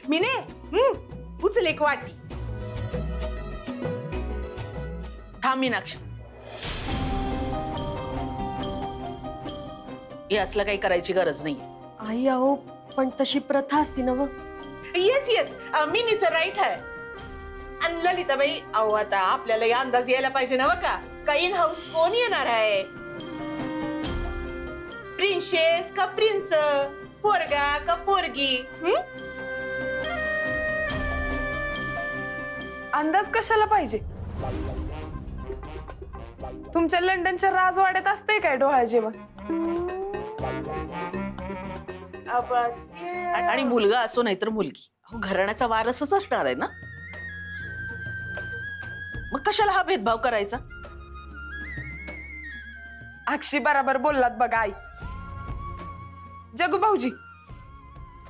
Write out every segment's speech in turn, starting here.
मिने उचल एक वाटी. थांब मीनाक्षी. हे असलं काही करायची गरज नाही. आई अहो पण तशी प्रथा असती ना. येस येस मिनीचं राईट आहे. आणि ललिताबाई अहो आता आपल्याला अंदाज यायला पाहिजे ना का इन हाऊस कोण येणार आहे. प्रिन्सेस का प्रिन्स, पोरगा का पोरगी. अंदाज कशाला पाहिजे? तुमच्या लंडनच्या राजवाड्यात असते काय डोहाळ जेवण? आणि मुलगा असो नाहीतर मुलगी, घराण्याचा वारसच असणार आहे ना. मग कशाला हा भेदभाव करायचा? अक्षी बराबर बोललात बघा आई. जगू भाऊजी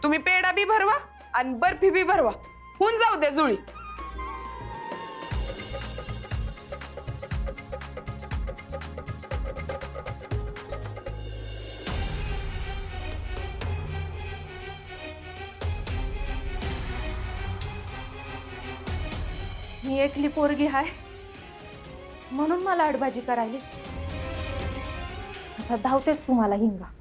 तुम्ही पेढा बी भरवा आणि बर्फी बी भरवा, होऊन जाऊ द्या जुळी. मी एकली पोरगी हाय म्हणून मला अडबाजी करायली. आता धावतेच तुम्हाला हिंगा.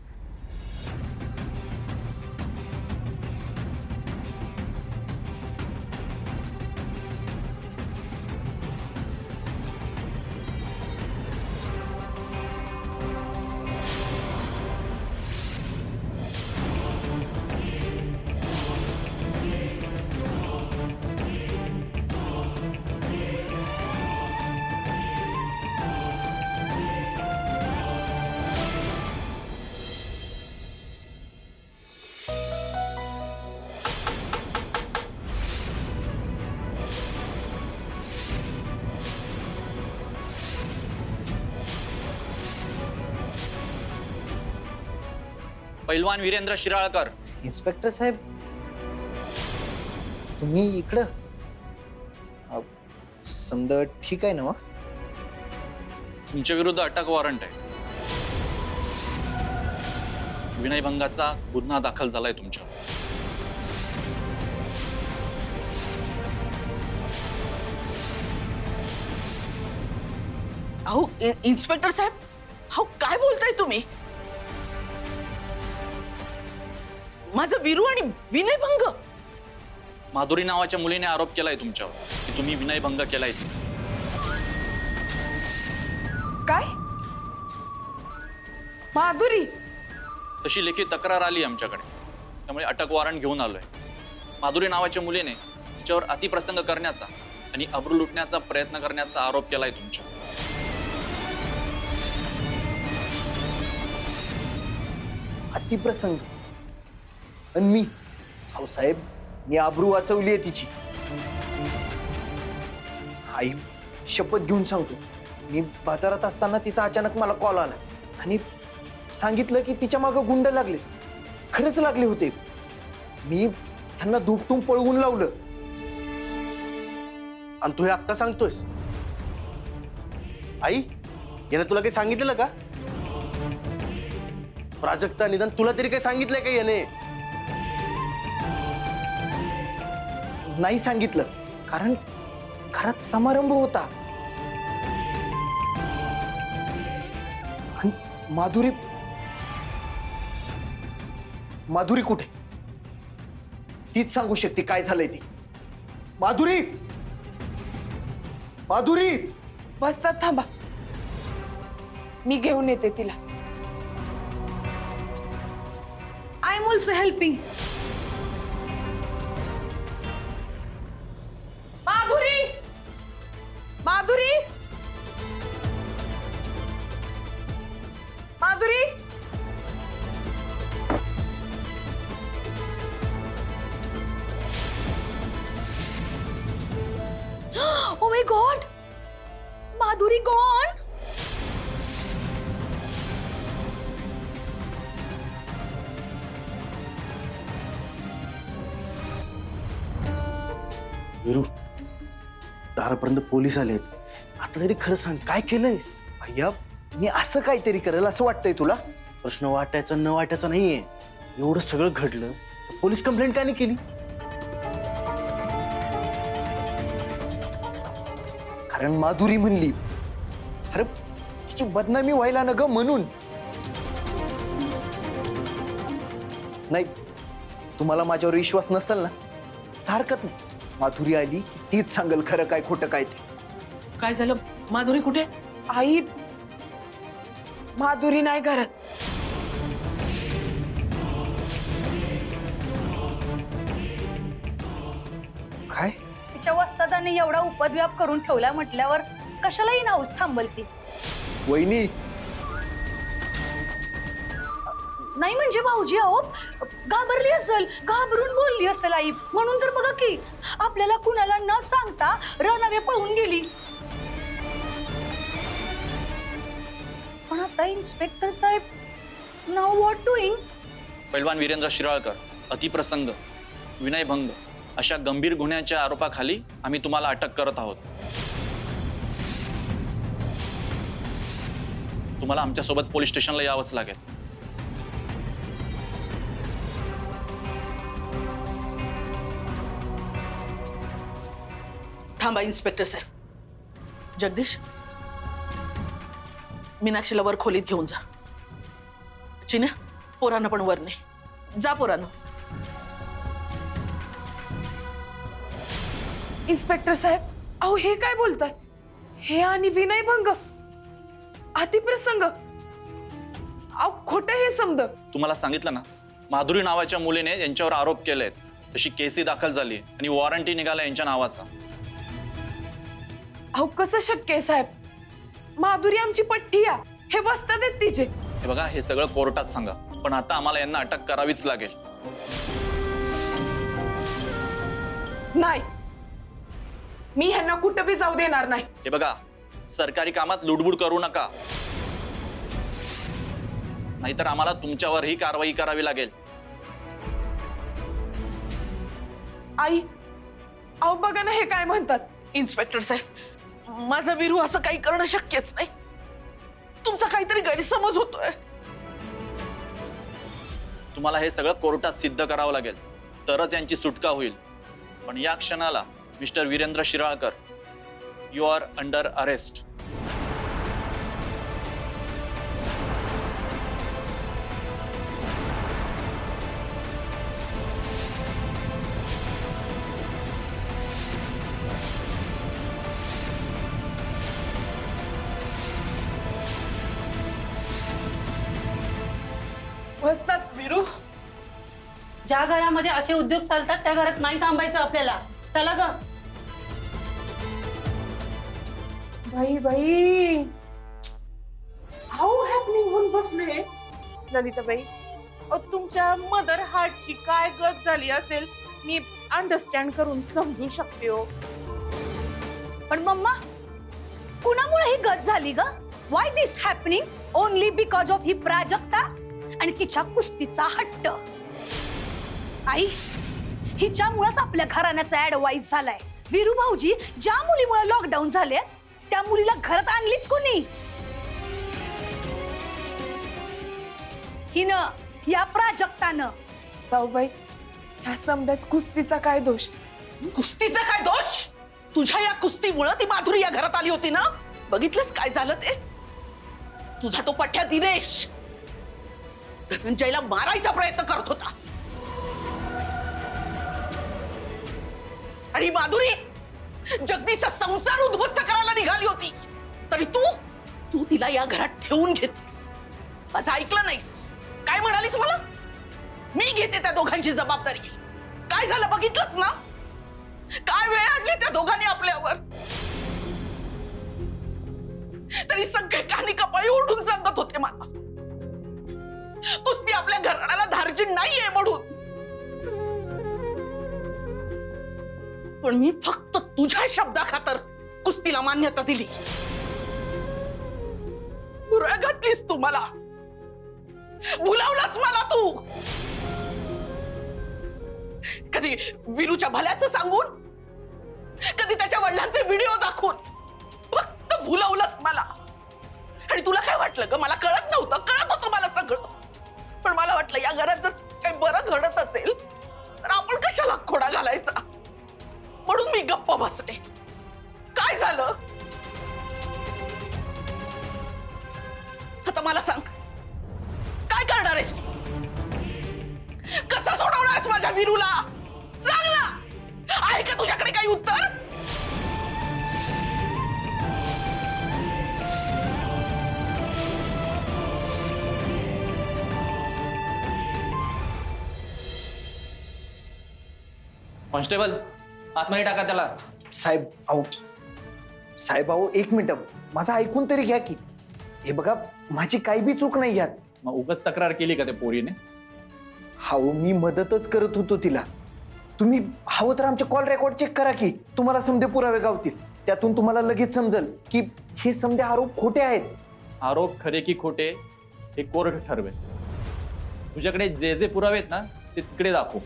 पैलवान वीरेंद्र शिराळकर. इन्स्पेक्टर साहेब तुम्ही इकडं? समजा ठीक आहे ना. तुमच्या विरुद्ध अटक वॉरंट आहे. विनयभंगाचा गुन्हा दाखल झालाय तुमच्यावर. अहो इन्स्पेक्टर साहेब, अहो काय बोलताय तुम्ही? माझं वीरू आणि विनयभंग. माधुरी नावाच्या मुलीने आरोप केलाय तुमच्यावर की तुम्ही विनयभंग केलाय तिचा. काय? माधुरी? तशी लेखी तक्रार आली आमच्याकडे, त्यामुळे अटक वॉरंट घेऊन आलोय. माधुरी नावाच्या मुलीने तिच्यावर अतिप्रसंग करण्याचा आणि अब्रू लुटण्याचा प्रयत्न करण्याचा आरोप केलाय तुमच्यावर. अतिप्रसंग आणि मी? अहो साहेब मी आबरू वाचवली आहे तिची. आई शपथ घेऊन सांगतो, मी बाजारात असताना तिचा अचानक मला कॉल आला आणि सांगितलं की तिच्या मागं गुंड लागले. खरंच लागले होते. मी त्यांना धुपटून पळवून लावलं. आणि तू हे आत्ता सांगतोयस? आई याने तुला काही सांगितलं का? प्राजक्ता निदान तुला तरी काही सांगितलंय का याने? नाही सांगितलं, कारण घरात समारंभ होता. आणि माधुरी माधुरी कुठे? तीच सांगू शकते काय झालंय ती. माधुरी माधुरी. बसतात थांबा, मी घेऊन येते तिला. I am also helping. Madhuri, Madhuri, Madhuri. Oh my God! Madhuri gone? Veeru दारापर्यंत पोलीस आलेत. आता तरी खरं सांग काय केलंयस? भैया मी असं काहीतरी करेल असं वाटतंय तुला? प्रश्न वाटायचा न वाटायचा नाहीये. एवढं सगळं घडलं तर पोलीस कंप्लेंट का नाही केली? कारण माधुरी म्हणली. अरे तिची बदनामी व्हायला ना ग म्हणून. नाही, तुम्हाला माझ्यावर विश्वास नसेल ना तर हरकत नाही. माधुरी आली की तीच सांगेल खरं काय खोटं काय ते. काय झालं? माधुरी कुठे? आई, माधुरी नाही घरात. काय? तिच्या वस्तादाने एवढा उपद्व्याप करून ठेवला म्हटल्यावर कशाला इन हाऊस थांबलती? वहिनी, नाही म्हणजे भाऊजी, अहो घाबरली असेल, घाबरून बोलली असेल आई. म्हणून तर बघा की आपल्याला कुणाला न सांगता रणावे पळून गेली. पण आता इन्स्पेक्टर साहेब, नाव व्हॉट डुईंग? पैलवान वीरेंद्र शिराळकर अतिप्रसंग, विनयभंग अशा गंभीर गुन्ह्याच्या आरोपाखाली आम्ही तुम्हाला अटक करत आहोत. तुम्हाला आमच्यासोबत पोलीस स्टेशनला यावंच लागेल. थांबा इन्स्पेक्टर साहेब. जगदीश, मीनाक्षीला वर खोलीत घेऊन जा. चिन्या, पोरांना पण वर ने जा. पोरांना. इन्स्पेक्टर साहेब, अहो हे काय बोलताय? हे आणि विनयभंग, अतिप्रसंग, अहो खोटं हे समज. तुम्हाला सांगितलं ना, माधुरी नावाच्या मुलीने यांच्यावर आरोप केलेत. तशी केसी दाखल झाली आणि वॉरंटी निघाला यांच्या नावाचा. अहो कसं शक्य आहे साहेब? माधुरी आमची पठ्ठी आहे, हे वस्तात आहेत तिचे. हे बघा, हे सगळं कोर्टात सांगा, पण आता आम्हाला यांना अटक करावीच लागेल. नाही, मी ह्यांना कुठं बी जाऊ देणार नाही. हे बघा, सरकारी कामात लुडबुड करू नका, नाहीतर आम्हाला तुमच्यावरही कारवाई करावी लागेल. आई, अहो बघा ना हे काय म्हणतात. इन्स्पेक्टर साहेब, माझा वीरू असं काही करणं शक्यच नाही. तुमचा काहीतरी गैरसमज होतोय. तुम्हाला हे सगळं कोर्टात सिद्ध करावं लागेल, तरच यांची सुटका होईल. पण या क्षणाला mister Virendra Shiralkar, you are under arrest. वस्तात वीरू, ज्या घरामध्ये असे उद्योग चालतात त्या घरात नाही थांबायचं आपल्याला. चला ग. बाई बाई, हाऊ हॅपनिंग होऊन बसले. ललिताबाई, तुमच्या मदर हार्टची काय गत झाली असेल मी अंडरस्टँड करून समजू शकते हो. पण मम्मा, कुणामुळे ही गत झाली ग? Why this happening? Only because of ही प्राजक्ता आणि तिच्या कुस्तीचा हट्ट. आई, हिच्यामुळेच आपल्या घराण्याचा ऍडवाइस झालाय. वीरू भाऊजी, ज्या मुलीमुळे लॉकडाऊन झाले त्या मुलीला घरात आणलीच कोणी? हिनं, या प्राजक्तानं. साऊबाई, ह्या समजात कुस्तीचा काय दोष? कुस्तीचा काय दोष? तुझ्या या कुस्तीमुळे ती माधुरी या घरात आली होती ना. बघितलंस काय झालं ते? तुझा तो पठ्या दिनेश धनंजयला मारायचा प्रयत्न करत होता. आणि माधुरी जगदीशचा संसार उद्ध्वस्त करायला निघाली होती. तरी तू तिला या घरात ठेवून घेतलीस. माझं ऐकलं नाहीस. काय म्हणालीस मला? मी घेते त्या दोघांची जबाबदारी. काय झालं बघितलंस ना? काय वेळ आणली त्या दोघांनी आपल्यावर. तरी सगळे कानी कपाळी ओरडून सांगत होते मला, कुस्ती आपल्या घराण्याला धार्जिन नाहीये म्हणून. पण मी फक्त तुझ्या शब्दाखातर कुस्तीला मान्यता दिली. बुरळ घातलीस तू मला, भुलावलास मला तू. कधी वीरूच्या भल्याचं सांगून, कधी त्याच्या वडिलांचे व्हिडिओ दाखवून फक्त भुलावलंस मला. आणि तुला काय वाटलं ग? मला कळत नव्हतं? कळत होतं मला सगळं. पण मला वाटलं या घरात जर काही बरं घडत असेल तर आपण कशाला खोडा घालायचा, म्हणून मी गप्प बसले. काय झालं? आता मला सांग, काय करणार आहेस तू? कसं सोडवणार आहेस माझ्या वीरूला? सांग ना, आहे का तुझ्याकडे काही उत्तर? कॉन्स्टेबल, आतमध्ये टाका त्याला. साहेब अहो एक मिनिट, माझं ऐकून तरी घ्या की. हे बघा, माझी काही बी चूक नाही यात. मग उगाच तक्रार केली का त्या पोरीने? हाऊ मी मदतच करत होतो तिला. तुम्ही हवं तर आमचे कॉल रेकॉर्ड चेक करा की, तुम्हाला समधे पुरावे गावतील. त्यातून तुम्हाला लगेच समजेल की हे समधे आरोप खोटे आहेत. आरोप खरे की खोटे हे कोर्ट ठरवेल. तुझ्याकडे जे जे पुरावे आहेत ना ते तिकडे दाखव.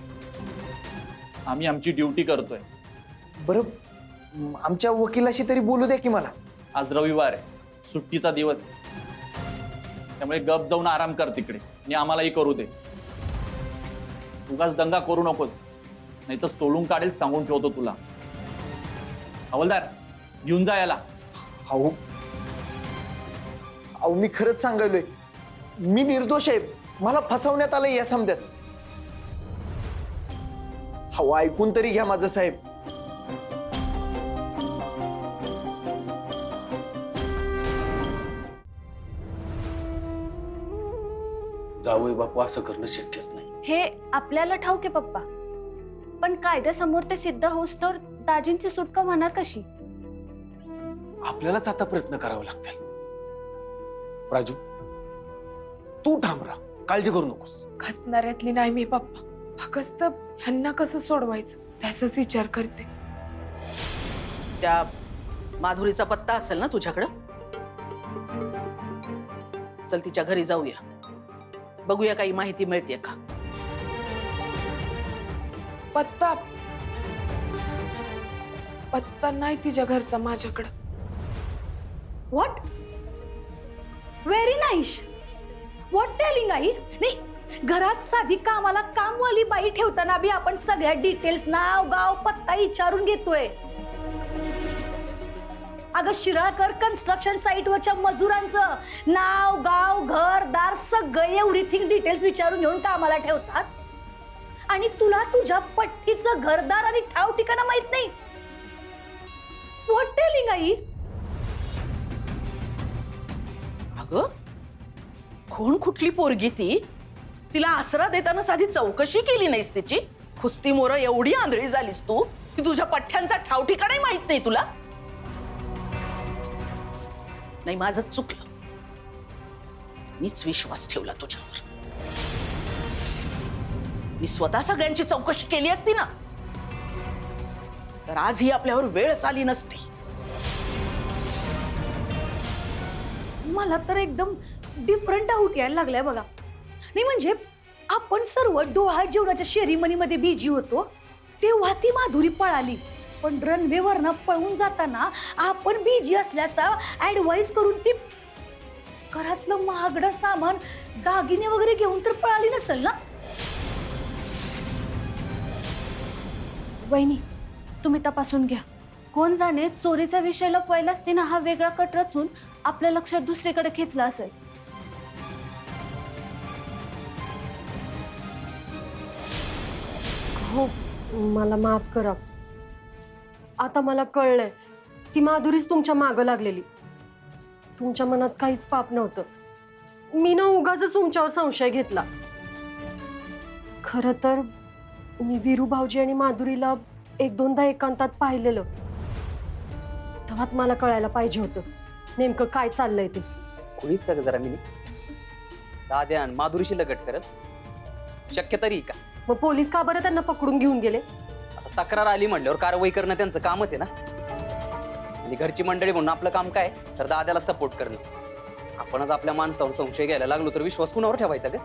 आम्ही आमची ड्युटी करतोय. बरं, आमच्या वकिलाशी तरी बोलू द्या की मला. आज रविवार आहे, सुट्टीचा दिवस आहे. त्यामुळे गप जाऊन आराम कर तिकडे आणि आम्हालाही करू दे. उगाच दंगा करू नकोस, नाही तर सोलून काढेल सांगून ठेवतो तुला. हवलदार, घेऊन जा याला. अहो मी खरंच सांगायलोय, मी निर्दोष आहे. मला फसवण्यात आलंय या समध्यात. हवं ऐकून तरी घ्या माझं साहेब. जावई बापू असं करणं शक्यच नाही. हे आपल्याला ठाऊक आहे पप्पा, पण कायद्यासमोर ते सिद्ध होस तर दाजींची सुटका होणार कशी? आपल्यालाच आता प्रयत्न करावे लागतील. राजू, तू ठाम राहा, काळजी करू नकोस. खचणाऱ्यातली नाही मी पप्पा, फक्त ह्यांना कसं सोडवायचं त्याचाच विचार करते. त्या माधुरीचा पत्ता असेल ना तुझ्याकडं? चल तिच्या घरी जाऊया, बघूया काही माहिती मिळते का. पत्ता नाही तिच्या घरचा माझ्याकडं. What? Very nice. What telling I? नाही, घरात साधी कामाला कामवाली बाई ठेवताना बी आपण सगळ्या डिटेल्स, नाव गाव पत्ता विचारून घेतोय. अगं शिराळकर कन्स्ट्रक्शन साईटवरच्या मजुरांचं नाव गाव घरदार सगळे एव्हरीथिंग डिटेल्स विचारून घेऊन कामाला ठेवतात, आणि तुला तुझ्या पट्टीचं घरदार आणि ठाव ठिकाणा माहित नाही. What telling I? अगं, कोण कुठली पोरगी ती? तिला आसरा देताना साधी चौकशी केली नाहीस तिची? खुस्ती मोरं एवढी आंधळी झालीस तू की तुझ्या पठ्ठ्यांचा ठाव ठिकाणाही माहित नाही तुला? नाही, माझं चुकलं. मीच विश्वास ठेवला तुझ्यावर. मी स्वतः सगळ्यांची चौकशी केली असती ना, तर आज ही आपल्यावर वेळच आली नसती. मला तर एकदम डिफरंट डाऊट यायला लागलाय बघा. नाही म्हणजे आपण सर्व डोहाळ जेवणाच्या शेरीमनीमध्ये बिझी होतो तेव्हा ती माधुरी पळाली, पण रनवे वरनं पळून जाताना आपण बिझी असल्याचा ऍडवाइस करून ती घरातलं महागडं सामान, दागिने वगैरे घेऊन तर पळाली नसेल ना? वहिनी, तुम्ही तपासून घ्या. कोण जाणे चोरीचा विषय लपवायलाच तिनं हा वेगळा कट रचून आपल्या लक्षात दुसरीकडे खेचला असेल. हो, मला माफ करा. आता मला कळलंय ती माधुरीच तुमच्या मागं लागलेली. तुमच्या मनात काहीच पाप नव्हतं. मी ना उगाच तुमच्यावर संशय घेतला. खरं तर मी वीरू भाऊजी आणि माधुरीला एक दोनदा एकांतात पाहिलेलं. तेव्हाच मला कळायला पाहिजे होतं नेमकं काय चाललंय ते. खुलीस का जरा मी दाद्या आणि माधुरीशी लगट करत? शक्य तरी का? मग पोलीस का बरं त्यांना पकडून घेऊन गेले? आता तक्रार आली म्हटल्यावर कारवाई करणं त्यांचं कामच आहे ना. आणि घरची मंडळी म्हणून आपलं काम काय तर दाद्याला सपोर्ट करणं. आपणच आपल्या माणसावर संशय घ्यायला लागलो तर विश्वास कुणावर ठेवायचा ग?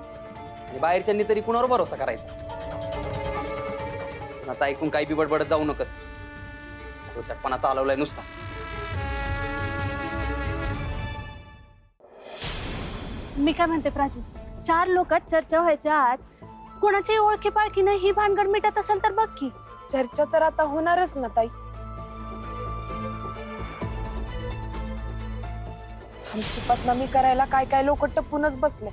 आणि बाहेरच्यांनी तरी कुणावर भरोसा करायचा? कुणाचं ऐकून काही बिबडबडत जाऊ नकस. दोषटपणा चालवलाय नुसता. मी काय म्हणते प्राजू, 4 लोकात चर्चा व्हायच्या आत कोणाची ओळखी पाळखी नाही ही भानगड मिटत असेल तर बघ की. चर्चा तर आता होणारच ना ताई. आमची बदनामी करायला काय काय लोक टपूनच बसले,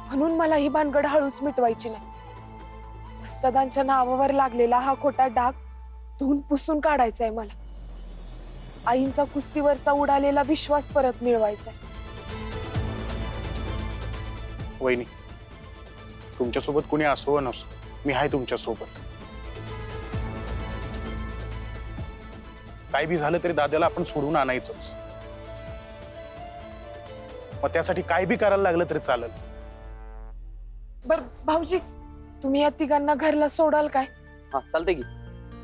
म्हणून मला ही भानगड हळूच मिटवायची नाही. वस्तादांच्या नावावर लागलेला हा खोटा डाग धुवून पुसून काढायचा आहे मला. आईंचा कुस्तीवरचा उडालेला विश्वास परत मिळवायचा आहे. वहिनी, तुमच्यासोबत कोणी असो वा नसो, मी आहे तुमच्यासोबत. काय बी झालं तरी दादाला आपण सोडून आणायचंच. मग त्यासाठी काय बी करायला लागलं तरी चालेल. बर भाऊजी, तुम्ही या तिघांना घरला सोडाल काय? हा चालतंय की,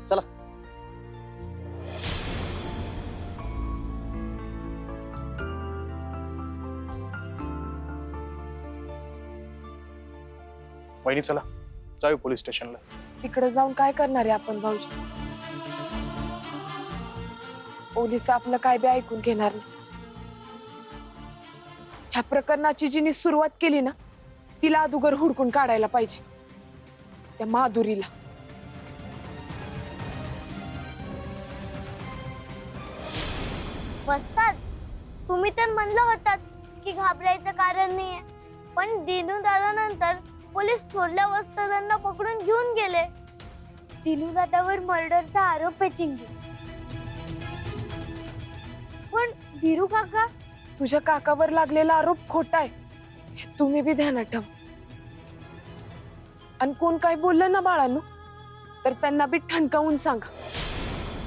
चला. वहिनी चला जाऊ पोलीस स्टेशनला. तिकडे जाऊन काय करणार आहे आपण भाऊजी? पोलीस आपलं काय बी ऐकून घेणार नाही. ह्या प्रकरणाची जिने सुरुवात केली ना, तिला अगोदर हुडकून काढायला पाहिजे, त्या माधुरीला. वस्ताद, तुम्ही तर म्हणलं होतात की घाबरायचं कारण नाहीये, पण दिनू दादानंतर पोलीस थोरल्या वस्तादांना पकडून घेऊन गेले. दिनू दादावर मर्डरचा आरोप आहे चिंगी. पण वीरू काका, तुझ्या काकावर लागलेला आरोप खोटा आहे, हे तुम्ही बी ध्यानात ठेवा. आणि कोण काय बोललं ना बाळांनो, तर त्यांना बी ठणकावून सांगा.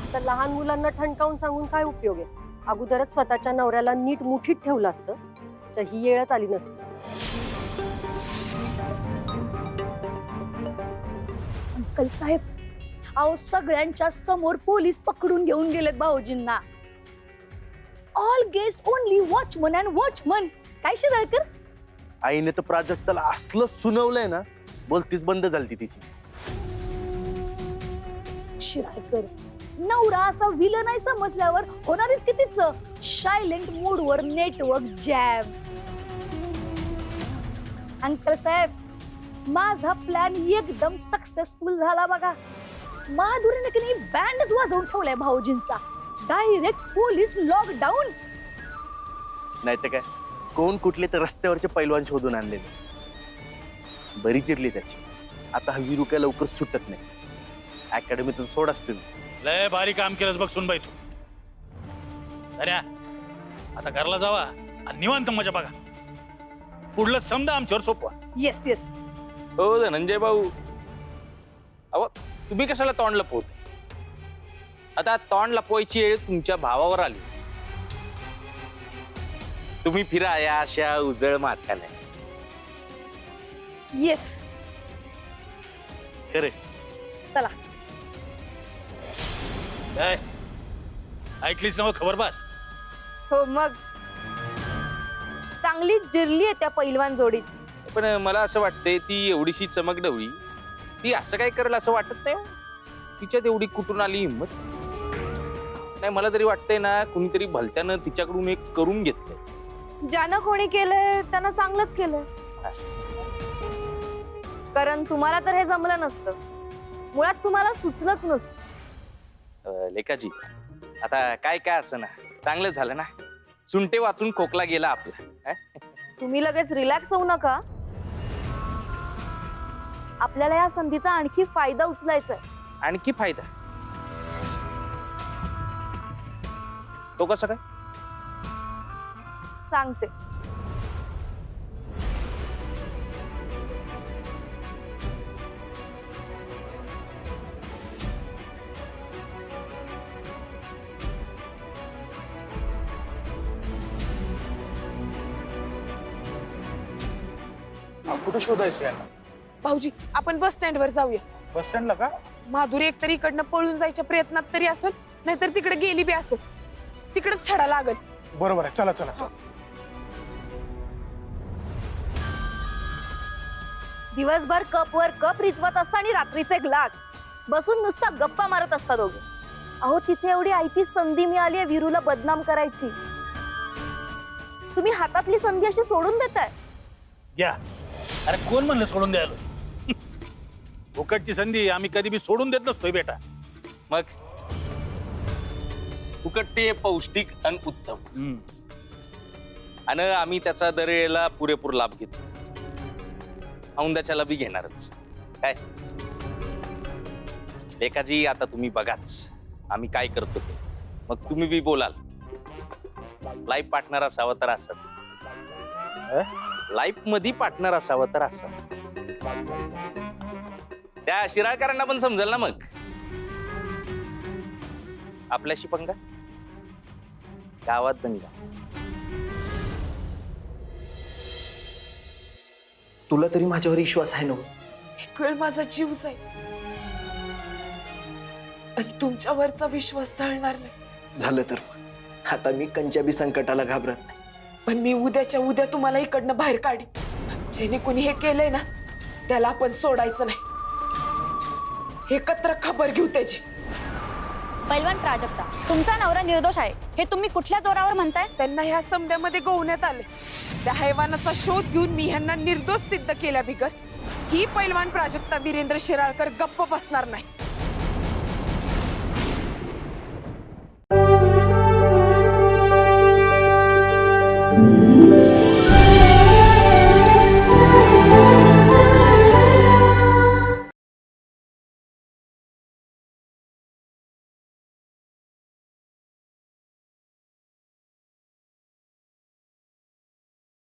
आता लहान मुलांना ठणकावून सांगून काय उपयोग आहे? अगोदरच स्वतःच्या नवऱ्याला नीट मुठीत ठेवलं असतं तर ही येळच आली नसती. अंकल साहेब, अहो सगळ्यांच्या समोर पोलीस पकडून घेऊन गेलेत भाऊजींना. All guest only watchman and watchman. काय शिराळकर? आईने तर प्राजक्ताला असलं सुनवलंय ना, बोलतीच बंद झाली तिची. शिराळकर, नवरा असा विलन नाही समजल्यावर होणारच की तिचं सायलेंट मोडवर नेटवर्क जॅम. अंकल साहेब, माझा प्लॅन एकदम सक्सेसफुल झाला बघा. माधुरीने की नाही बँडच वाजवून ठेवलाय भाऊजींचा. Direct police lockdown. नाही तर काय, कोण कुठले तर रस्त्यावरचे पैलवान शोधून आणलेले. बरी चिरली त्याची. आता हा वीरू काय लवकर सुटत नाही. अकॅडमीतून सोडाच तुम्ही. लय भारी काम केलंस बघ सुनबाई तू. अरे आता घरला जावा आणि निवांत मजा बघा. पुढलं समजा आमच्यावर सोपवा. Yes yes. हो धनंजय भाऊ, अहो तुम्ही कशाला तोंड लपवते? आता तोंड लपवायची वेळ तुमच्या भावावर आली. तुम्ही फिरा या अशा उजळ माथ्याने. येस. खरे चला. काय ऐकलीस ना खबर बात? हो मग चांगली जिरली आहे त्या पैलवान जोडीची. पण मला असं वाटतंय ती एवढीशी चमकढवळी, ती असं काय करेल असं वाटत नाही. तिच्यात एवढी कुठून आली हिंमत? नाही, मला तरी वाटतंय ना कुणीतरी भलत्यानं तिच्याकडून एक करून घेतलंय. ज्यानं कोणी केलंय त्यानं चांगलंच केलंय. कारण तुम्हाला तर हे जमलं नसतं, मुळात तुम्हाला सुचलंच नसतं. लेखाजी, आता काय काय असं ना, चांगलं झालं ना. सुंटे वाचून खोकला गेला आपला. तुम्ही लगेच रिलॅक्स होऊ नका. आपल्याला या संधीचा आणखी फायदा उचलायचा आहे. आणखी फायदा? तो कसा काय? सांगते. कुठं शोधायचं यांना? भाऊजी, आपण बस स्टँडवर जाऊया. बस स्टँडला का? माधुरी एकतरी इकडनं पळून जायच्या प्रयत्नात तरी असेल, नाहीतर तिकडे गेली बी असेल. तिकडेच छडा लागल. बरोबर आहे, चला चला चला. दिवसभर कपवर कप रिचवत असता आणि रात्रीचे ग्लास बसून नुसता गप्पा मारत असता दोघे. अहो तिथे एवढी आयती संधी मिळाली आहे वीरूला बदनाम करायची. तुम्ही हातातली संधी अशी सोडून देताय. या अरे कोण म्हणलं सोडून द्यायला? फुकटची संधी आम्ही कधी बी सोडून देत नसतोय बेटा. मग फुकट पौष्टिक आणि उत्तम. आणि आम्ही त्याचा दरवेळेला पुरेपूर लाभ घेतो. औंदाच्याला बी घेणारच. काय लेखाजी, आता तुम्ही बघाच आम्ही काय करतो ते. मग तुम्ही बी बोलाल. लाईफ पार्टनर असावं तर असं, लाईफ मध्ये पार्टनर असावं तर असं. त्या शिराळकरांना पण समजेल ना. मग आपल्याशी पंगा, गावात दंगा. तुला तरी माझ्यावर विश्वास आहे ना? एक वेळ माझा जीव जाईल, पण तुमच्यावरचा विश्वास टळणार नाही. झालं तर आता मी कंच्याबी संकटाला घाबरत नाही. पण मी उद्याच्या उद्या तुम्हाला इकडनं बाहेर काढी. ज्याने कुणी हे केलंय ना त्याला आपण सोडायचं नाही. एकत्र खबर घेऊ त्याची. पैलवान प्राजक्ता, तुमचा नवरा निर्दोष आहे हे तुम्ही कुठल्या जोरावर म्हणताय? त्यांना ह्या समद्यामध्ये गोवण्यात आले. त्या हैवानाचा शोध घेऊन मी ह्यांना निर्दोष सिद्ध केल्या बिगर ही पैलवान प्राजक्ता वीरेंद्र शिराळकर गप्प बसणार नाही.